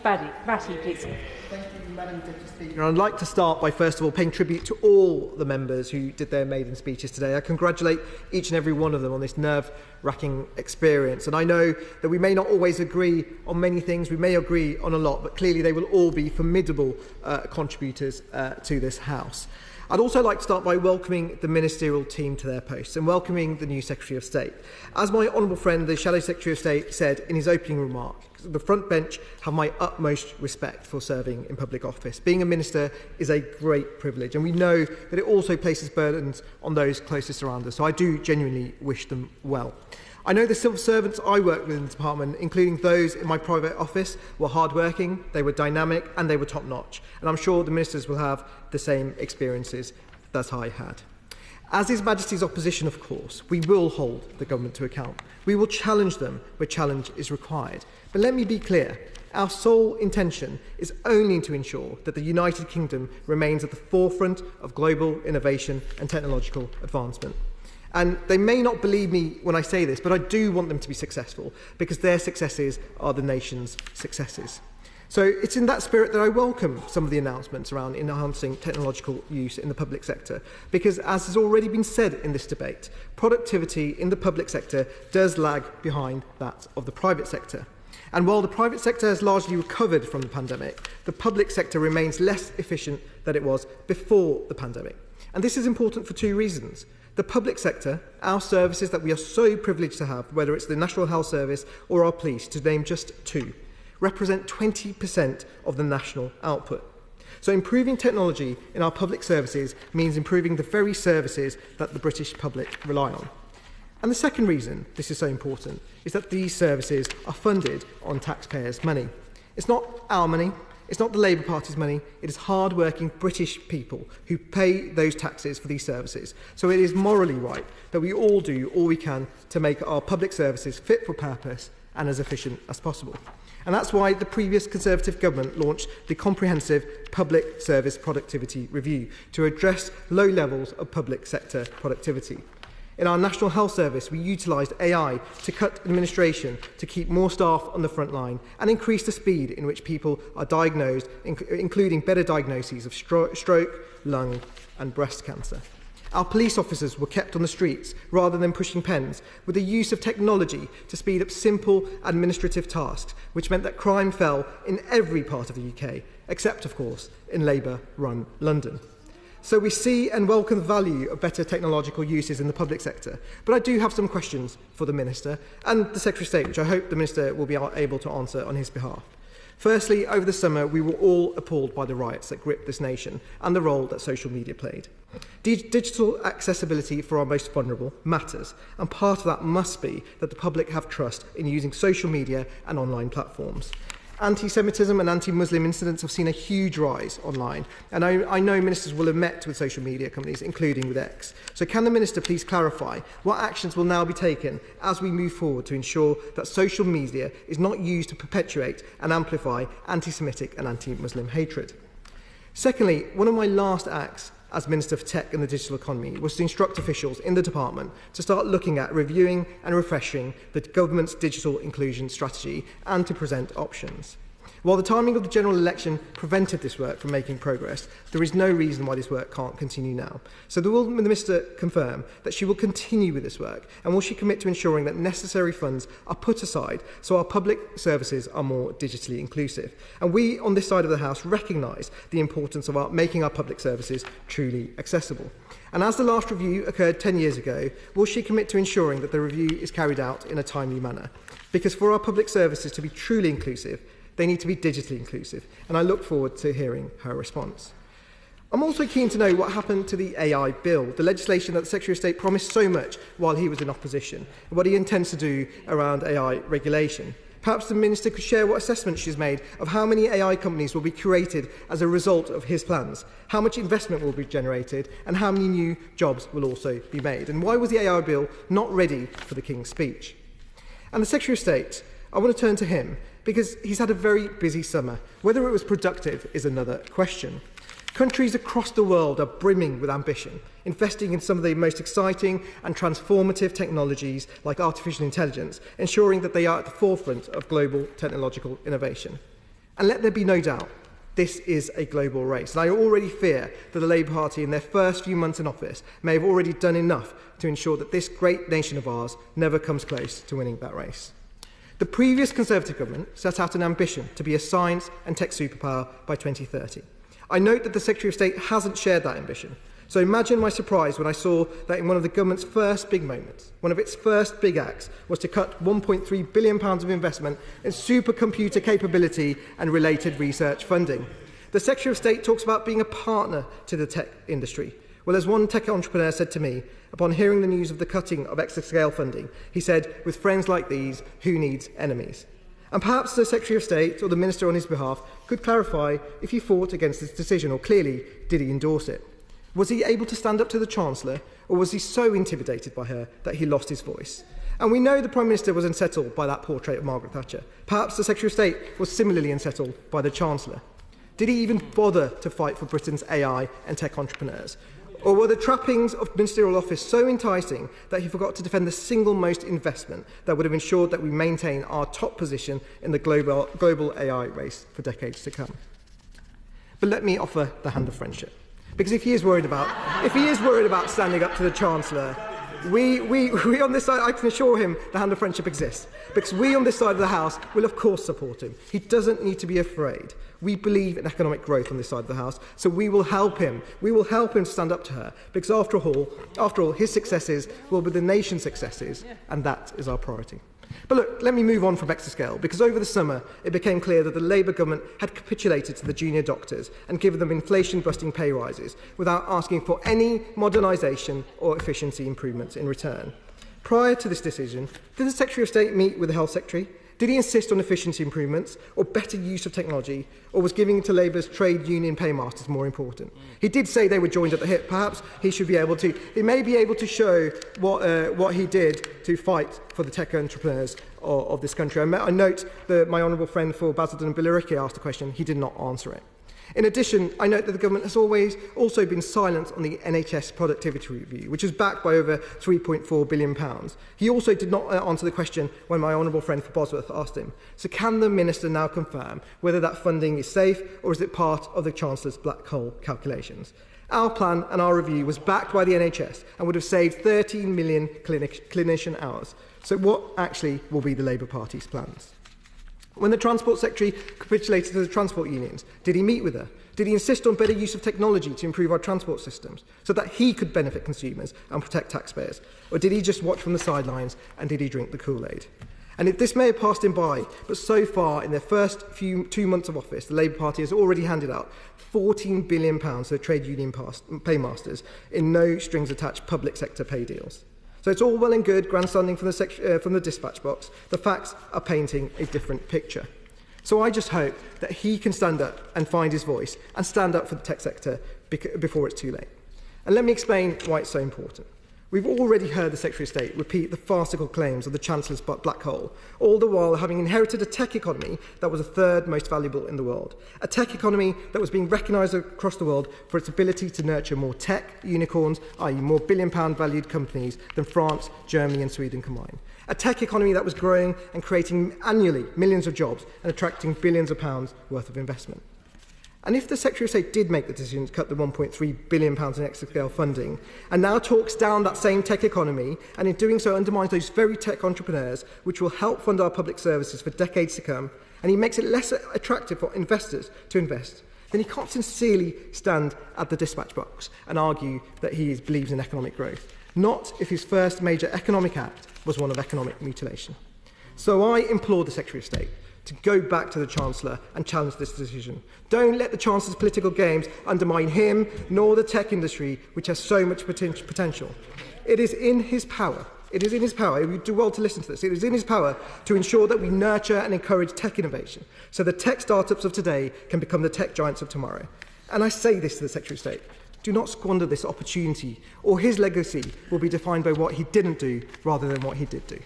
Bhatti, please. Thank you, Madam Deputy Speaker. I'd like to start by, first of all, paying tribute to all the members who did their maiden speeches today. I congratulate each and every one of them on this nerve-wracking experience. And I know that we may not always agree on many things, we may agree on a lot, but clearly they will all be formidable contributors to this House. I'd also like to start by welcoming the ministerial team to their posts and welcoming the new Secretary of State. As my honourable friend, the Shadow Secretary of State, said in his opening remark, the front bench have my utmost respect for serving in public office. Being a minister is a great privilege, and we know that it also places burdens on those closest around us, so I do genuinely wish them well. I know the civil servants I work with in the department, including those in my private office, were hardworking, they were dynamic and they were top-notch. And I'm sure the ministers will have the same experiences that I had. As His Majesty's opposition, of course, we will hold the government to account. We will challenge them where challenge is required. But let me be clear, our sole intention is only to ensure that the United Kingdom remains at the forefront of global innovation and technological advancement. And they may not believe me when I say this, but I do want them to be successful because their successes are the nation's successes. So it's in that spirit that I welcome some of the announcements around enhancing technological use in the public sector, because as has already been said in this debate, productivity in the public sector does lag behind that of the private sector. And while the private sector has largely recovered from the pandemic, the public sector remains less efficient than it was before the pandemic. And this is important for two reasons. The public sector, our services that we are so privileged to have, whether it's the National Health Service or our police, to name just two, represent 20% of the national output. So improving technology in our public services means improving the very services that the British public rely on. And the second reason this is so important is that these services are funded on taxpayers' money. It's not our money. It's not the Labour Party's money, it is hard-working British people who pay those taxes for these services. So it is morally right that we all do all we can to make our public services fit for purpose and as efficient as possible. And that's why the previous Conservative government launched the Comprehensive Public Service Productivity Review to address low levels of public sector productivity. In our National Health Service, we utilised AI to cut administration, to keep more staff on the front line and increase the speed in which people are diagnosed, including better diagnoses of stroke, lung and breast cancer. Our police officers were kept on the streets rather than pushing pens, with the use of technology to speed up simple administrative tasks, which meant that crime fell in every part of the UK, except, of course, in Labour-run London. So we see and welcome the value of better technological uses in the public sector. But I do have some questions for the Minister and the Secretary of State, which I hope the Minister will be able to answer on his behalf. Firstly, over the summer, we were all appalled by the riots that gripped this nation and the role that social media played. Digital accessibility for our most vulnerable matters, and part of that must be that the public have trust in using social media and online platforms. Anti-Semitism and anti-Muslim incidents have seen a huge rise online, and I know ministers will have met with social media companies, including with X. So can the Minister please clarify what actions will now be taken as we move forward to ensure that social media is not used to perpetuate and amplify anti-Semitic and anti-Muslim hatred? Secondly, one of my last acts as Minister for Tech and the Digital Economy was to instruct officials in the department to start looking at reviewing and refreshing the government's digital inclusion strategy and to present options. While the timing of the general election prevented this work from making progress, there is no reason why this work can't continue now. So will the Minister confirm that she will continue with this work, and will she commit to ensuring that necessary funds are put aside so our public services are more digitally inclusive? And we on this side of the House recognise the importance of making our public services truly accessible. And as the last review occurred 10 years ago, will she commit to ensuring that the review is carried out in a timely manner? Because for our public services to be truly inclusive, they need to be digitally inclusive, and I look forward to hearing her response. I'm also keen to know what happened to the AI bill, the legislation that the Secretary of State promised so much while he was in opposition, and what he intends to do around AI regulation. Perhaps the Minister could share what assessment she's made of how many AI companies will be created as a result of his plans, how much investment will be generated, and how many new jobs will also be made. And why was the AI bill not ready for the King's speech? And the Secretary of State, I want to turn to him, because he's had a very busy summer. Whether it was productive is another question. Countries across the world are brimming with ambition, investing in some of the most exciting and transformative technologies like artificial intelligence, ensuring that they are at the forefront of global technological innovation. And let there be no doubt, this is a global race. And I already fear that the Labour Party, in their first few months in office, may have already done enough to ensure that this great nation of ours never comes close to winning that race. The previous Conservative government set out an ambition to be a science and tech superpower by 2030. I note that the Secretary of State hasn't shared that ambition. So imagine my surprise when I saw that in one of the government's first big moments, one of its first big acts, was to cut £1.3 billion of investment in supercomputer capability and related research funding. The Secretary of State talks about being a partner to the tech industry. Well, as one tech entrepreneur said to me, upon hearing the news of the cutting of exascale funding, he said, with friends like these, who needs enemies? And perhaps the Secretary of State or the Minister on his behalf could clarify if he fought against this decision, or clearly, did he endorse it? Was he able to stand up to the Chancellor, or was he so intimidated by her that he lost his voice? And we know the Prime Minister was unsettled by that portrait of Margaret Thatcher. Perhaps the Secretary of State was similarly unsettled by the Chancellor. Did he even bother to fight for Britain's AI and tech entrepreneurs? Or were the trappings of ministerial office so enticing that he forgot to defend the single most investment that would have ensured that we maintain our top position in the global AI race for decades to come? But let me offer the hand of friendship. Because if he is worried about standing up to the Chancellor, we on this side, I can assure him the hand of friendship exists. Because we on this side of the House will of course support him. He doesn't need to be afraid. We believe in economic growth on this side of the House, so we will help him. We will help him stand up to her. Because after all, his successes will be the nation's successes, and that is our priority. But look, let me move on from exascale, because over the summer it became clear that the Labour government had capitulated to the junior doctors and given them inflation-busting pay rises without asking for any modernisation or efficiency improvements in return. Prior to this decision, did the Secretary of State meet with the Health Secretary? Did he insist on efficiency improvements or better use of technology, or was giving to Labour's trade union paymasters more important? He did say they were joined at the hip. Perhaps he may be able to show what he did to fight for the tech entrepreneurs of this country. I note that my honourable friend for Basildon and Billericay asked a question. He did not answer it. In addition, I note that the government has always also been silent on the NHS productivity review, which is backed by over £3.4 billion. He also did not answer the question when my honourable friend for Bosworth asked him. So can the Minister now confirm whether that funding is safe, or is it part of the Chancellor's black hole calculations? Our plan and our review was backed by the NHS and would have saved 13 million clinician hours. So what actually will be the Labour Party's plans? When the Transport Secretary capitulated to the transport unions, did he meet with her? Did he insist on better use of technology to improve our transport systems so that he could benefit consumers and protect taxpayers? Or did he just watch from the sidelines, and did he drink the Kool-Aid? And this may have passed him by, but so far, in their first 2 months of office, the Labour Party has already handed out £14 billion to the trade union paymasters in no-strings-attached public sector pay deals. So it's all well and good grandstanding from the dispatch box. The facts are painting a different picture. So I just hope that he can stand up and find his voice and stand up for the tech sector before it's too late. And let me explain why it's so important. We've already heard the Secretary of State repeat the farcical claims of the Chancellor's black hole, all the while having inherited a tech economy that was the third most valuable in the world. A tech economy that was being recognised across the world for its ability to nurture more tech unicorns, i.e. more billion-pound valued companies than France, Germany and Sweden combined. A tech economy that was growing and creating annually millions of jobs and attracting billions of pounds worth of investment. And if the Secretary of State did make the decision to cut the £1.3 billion in exascale funding, and now talks down that same tech economy, and in doing so undermines those very tech entrepreneurs, which will help fund our public services for decades to come, and he makes it less attractive for investors to invest, then he can't sincerely stand at the dispatch box and argue that he believes in economic growth. Not if his first major economic act was one of economic mutilation. So I implore the Secretary of State to go back to the Chancellor and challenge this decision. Don't let the Chancellor's political games undermine him, nor the tech industry, which has so much potential. It is in his power. It is in his power. You do well to listen to this. It is in his power to ensure that we nurture and encourage tech innovation, so the tech startups of today can become the tech giants of tomorrow. And I say this to the Secretary of State. Do not squander this opportunity, or his legacy will be defined by what he didn't do rather than what he did do.